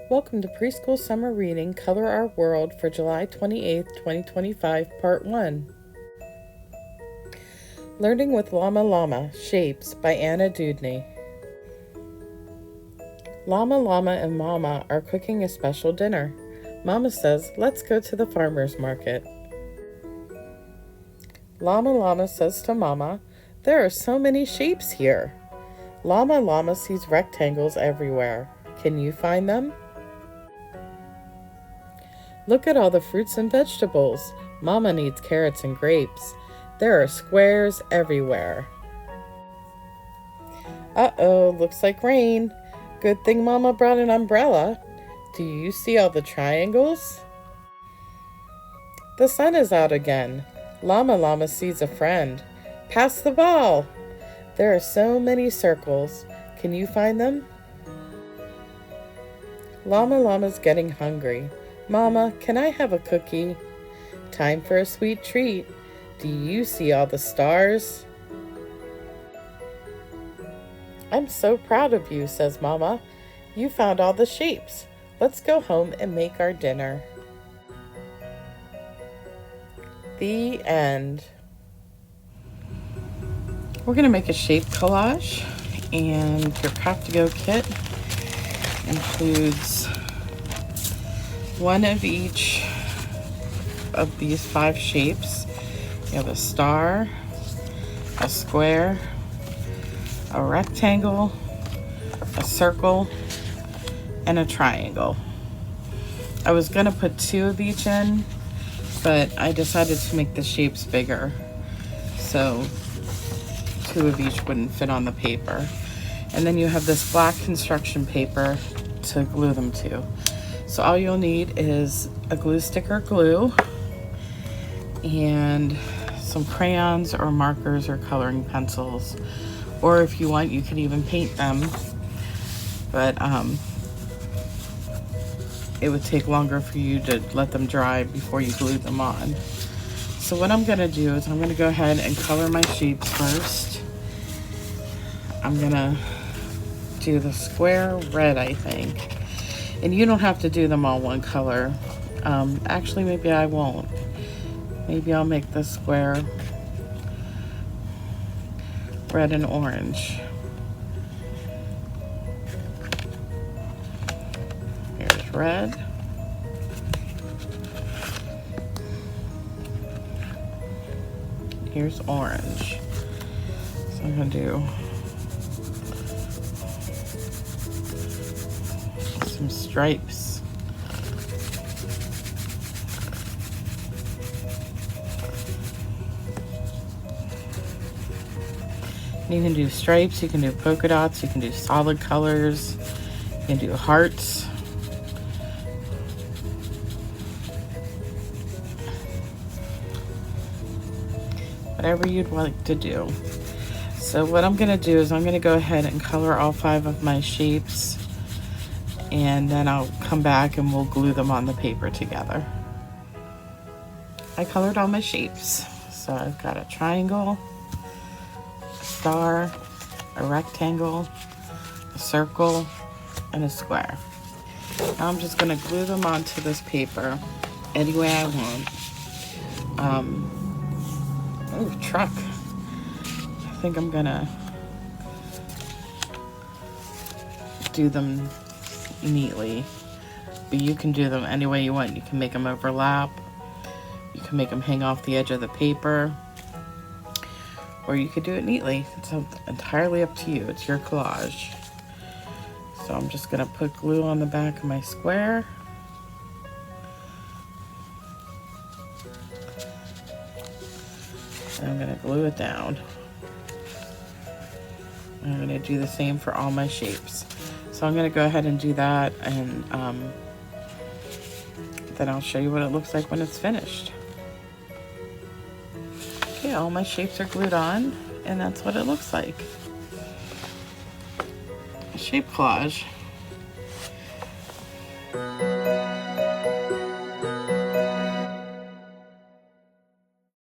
Welcome to Preschool Summer Reading Color Our World for July 28, 2025, Part 1. Learning with Llama, Shapes by Anna Dewdney. Llama and Mama are cooking a special dinner. Mama says, "Let's go to the farmer's market." Llama says to Mama, "There are so many shapes here." Llama sees rectangles everywhere. Can you find them? Look at all the fruits and vegetables. Mama needs carrots and grapes. There are squares everywhere. Uh-oh, looks like rain. Good thing Mama brought an umbrella. Do you see all the triangles? The sun is out again. Llama sees a friend. Pass the ball. There are so many circles. Can you find them? Llama's getting hungry. Mama, can I have a cookie? Time for a sweet treat. Do you see all the stars? I'm so proud of you, says Mama. You found all the shapes. Let's go home and make our dinner. The end. We're going to make a shape collage, and your Craft-to-Go kit includes one of each of these 5 shapes. You have a star, a square, a rectangle, a circle, and a triangle. I was going to put 2 of each in, but I decided to make the shapes bigger, so 2 of each wouldn't fit on the paper. And then you have this black construction paper to glue them to. So all you'll need is a glue stick or glue and some crayons or markers or coloring pencils. Or if you want, you can even paint them, but it would take longer for you to let them dry before you glue them on. So what I'm gonna do is I'm gonna go ahead and color my shapes first. I'm gonna do the square red, I think. And you don't have to do them all one color. Actually, maybe I won't. Maybe I'll make the square red and orange. Here's red. Here's orange. So I'm gonna do some stripes. You can do stripes, you can do polka dots, you can do solid colors, you can do hearts. Whatever you'd like to do. So what I'm gonna do is I'm gonna go ahead and color all 5 of my shapes, and then I'll come back and we'll glue them on the paper together. I colored all my shapes. So I've got a triangle, a star, a rectangle, a circle, and a square. Now I'm just gonna glue them onto this paper any way I want. Oh, truck. I think I'm gonna do them neatly, but you can do them any way you want. You can make them overlap, you can make them hang off the edge of the paper, or you could do it neatly. It's entirely up to you. It's your collage. So I'm just gonna put glue on the back of my square. And I'm gonna glue it down. I'm gonna do the same for all my shapes. So I'm gonna go ahead and do that, and then I'll show you what it looks like when it's finished. Okay, all my shapes are glued on, and that's what it looks like. A shape collage.